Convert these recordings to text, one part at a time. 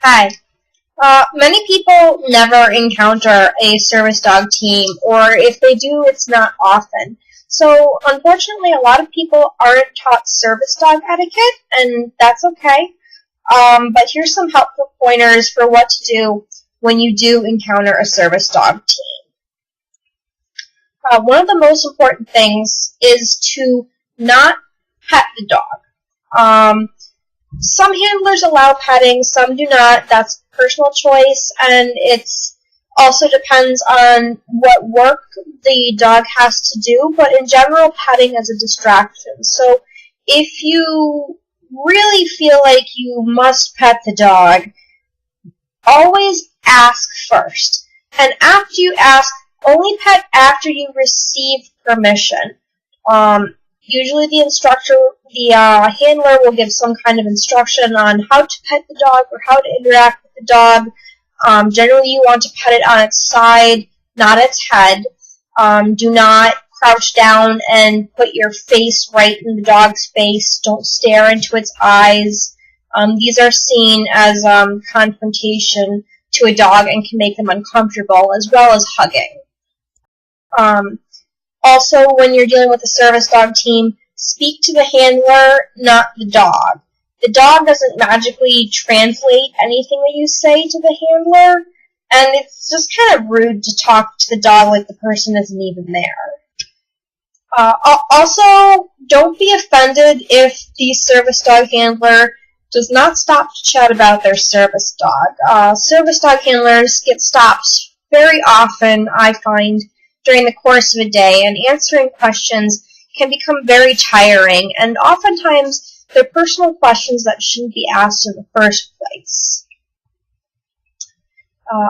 Hi. Many people never encounter a service dog team, or if they do, it's not often. So, unfortunately, a lot of people aren't taught service dog etiquette, and that's okay. But here's some helpful pointers for what to do when you do encounter a service dog team. One of the most important things is to not pet the dog. Some handlers allow petting, some do not. That's personal choice, and it also depends on what work the dog has to do, but in general, petting is a distraction. So if you really feel like you must pet the dog, always ask first. And after you ask, only pet after you receive permission. Usually the handler will give some kind of instruction on how to pet the dog or how to interact with the dog. Generally, you want to pet it on its side, not its head. Do not crouch down and put your face right in the dog's face. Don't stare into its eyes. These are seen as confrontation to a dog and can make them uncomfortable, as well as hugging. Also, when you're dealing with a service dog team, speak to the handler, not the dog. The dog doesn't magically translate anything that you say to the handler, and it's just kind of rude to talk to the dog like the person isn't even there. Also, don't be offended if the service dog handler does not stop to chat about their service dog. Service dog handlers get stopped very often, I find, during the course of a day, and answering questions can become very tiring, and oftentimes they're personal questions that shouldn't be asked in the first place.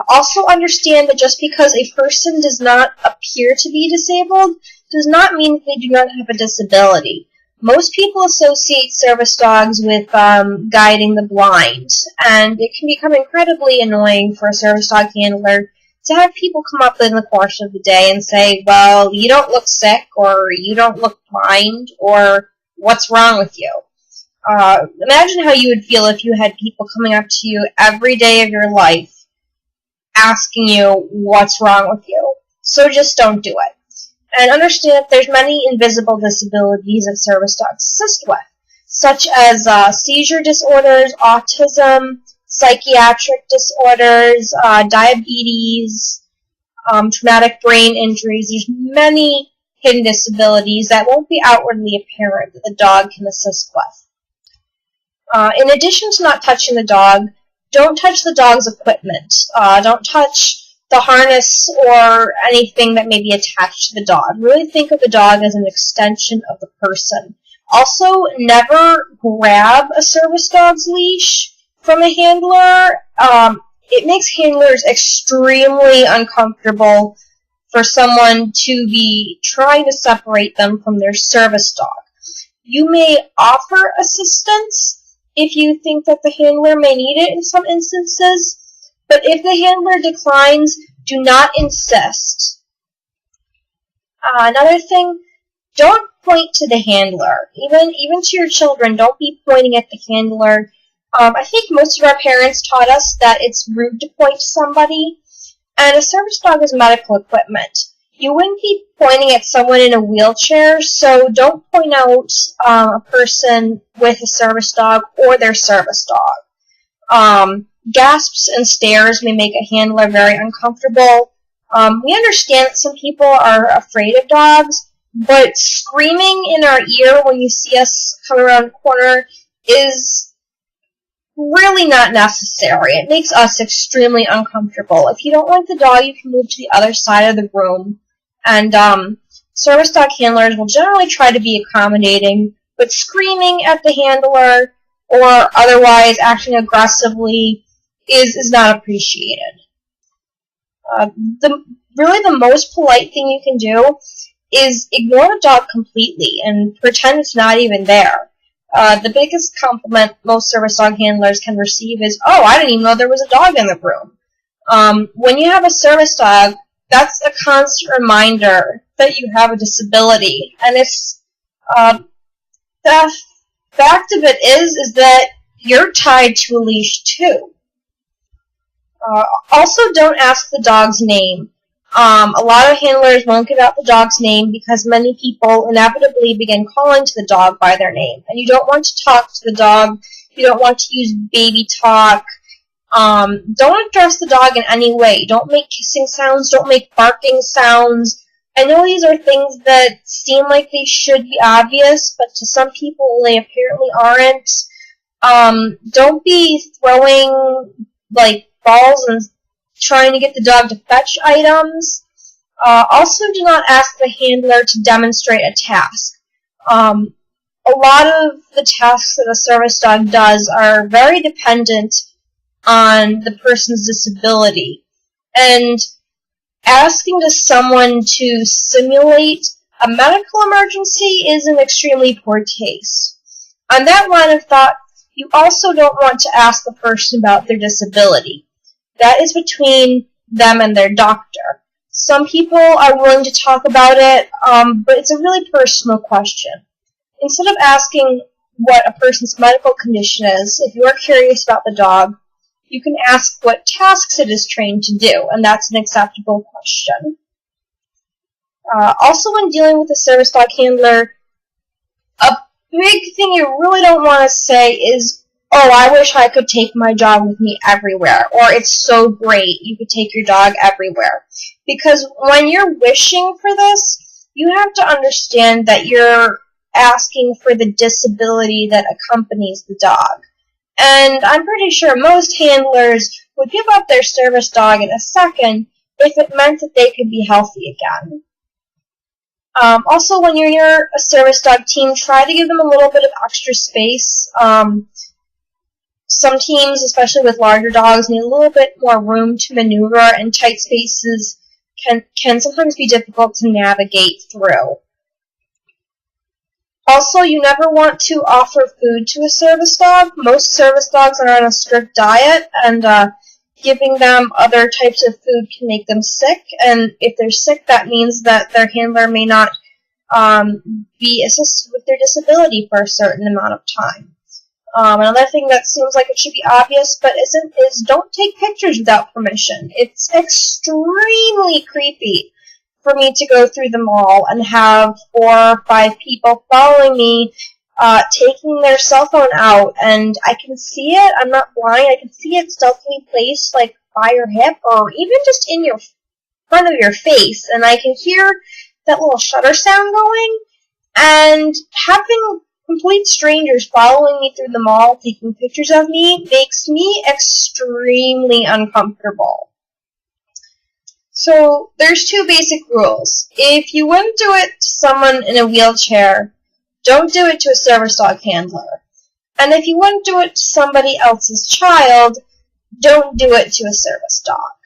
Also understand that just because a person does not appear to be disabled does not mean that they do not have a disability. Most people associate service dogs with guiding the blind, and it can become incredibly annoying for a service dog handler to have people come up in the course of the day and say, well, you don't look sick, or you don't look blind, or what's wrong with you? Imagine how you would feel if you had people coming up to you every day of your life asking you what's wrong with you. So just don't do it. And understand that there's many invisible disabilities that service dogs assist with, such as seizure disorders, autism, psychiatric disorders, diabetes, traumatic brain injuries. There's many hidden disabilities that won't be outwardly apparent that the dog can assist with. In addition to not touching the dog, don't touch the dog's equipment. Don't touch the harness or anything that may be attached to the dog. Really think of the dog as an extension of the person. Also, never grab a service dog's leash from a handler. It makes handlers extremely uncomfortable for someone to be trying to separate them from their service dog. You may offer assistance if you think that the handler may need it in some instances, but if the handler declines, do not insist. Another thing, don't point to the handler. Even to your children, don't be pointing at the handler. I think most of our parents taught us that it's rude to point to somebody, and a service dog is medical equipment. You wouldn't be pointing at someone in a wheelchair, so don't point out a person with a service dog or their service dog. Gasps and stares may make a handler very uncomfortable. We understand that some people are afraid of dogs, but screaming in our ear when you see us come around the corner is really not necessary. It makes us extremely uncomfortable. If you don't like the dog, you can move to the other side of the room. And service dog handlers will generally try to be accommodating, but screaming at the handler or otherwise acting aggressively is not appreciated. Really the most polite thing you can do is ignore the dog completely and pretend it's not even there. The biggest compliment most service dog handlers can receive is, oh, I didn't even know there was a dog in the room. When you have a service dog, that's a constant reminder that you have a disability. And it's, the fact of it is that you're tied to a leash too. Also, don't ask the dog's name. A lot of handlers won't give out the dog's name because many people inevitably begin calling to the dog by their name. And you don't want to talk to the dog. You don't want to use baby talk. Don't address the dog in any way. Don't make kissing sounds. Don't make barking sounds. I know these are things that seem like they should be obvious, but to some people they apparently aren't. Don't be throwing, balls and trying to get the dog to fetch items. Also, do not ask the handler to demonstrate a task. A lot of the tasks that a service dog does are very dependent on the person's disability. And asking someone to simulate a medical emergency is an extremely poor taste. On that line of thought, you also don't want to ask the person about their disability. That is between them and their doctor. Some people are willing to talk about it, but it's a really personal question. Instead of asking what a person's medical condition is, if you are curious about the dog, you can ask what tasks it is trained to do, and that's an acceptable question. Also, when dealing with a service dog handler, a big thing you really don't want to say is, "Oh, I wish I could take my dog with me everywhere," or "It's so great, you could take your dog everywhere." Because when you're wishing for this, you have to understand that you're asking for the disability that accompanies the dog. And I'm pretty sure most handlers would give up their service dog in a second if it meant that they could be healthy again. Also, when you're near a service dog team, try to give them a little bit of extra space. Some teams, especially with larger dogs, need a little bit more room to maneuver, and tight spaces can sometimes be difficult to navigate through. Also, you never want to offer food to a service dog. Most service dogs are on a strict diet, and giving them other types of food can make them sick. And if they're sick, that means that their handler may not be assisted with their disability for a certain amount of time. Another thing that seems like it should be obvious but isn't is don't take pictures without permission. It's extremely creepy for me to go through the mall and have 4 or 5 people following me, taking their cell phone out, and I can see it. I'm not blind. I can see it stealthily placed, by your hip, or even just in your front of your face, and I can hear that little shutter sound going. And having complete strangers following me through the mall, taking pictures of me, makes me extremely uncomfortable. So, there's 2 basic rules. If you wouldn't do it to someone in a wheelchair, don't do it to a service dog handler. And if you wouldn't do it to somebody else's child, don't do it to a service dog.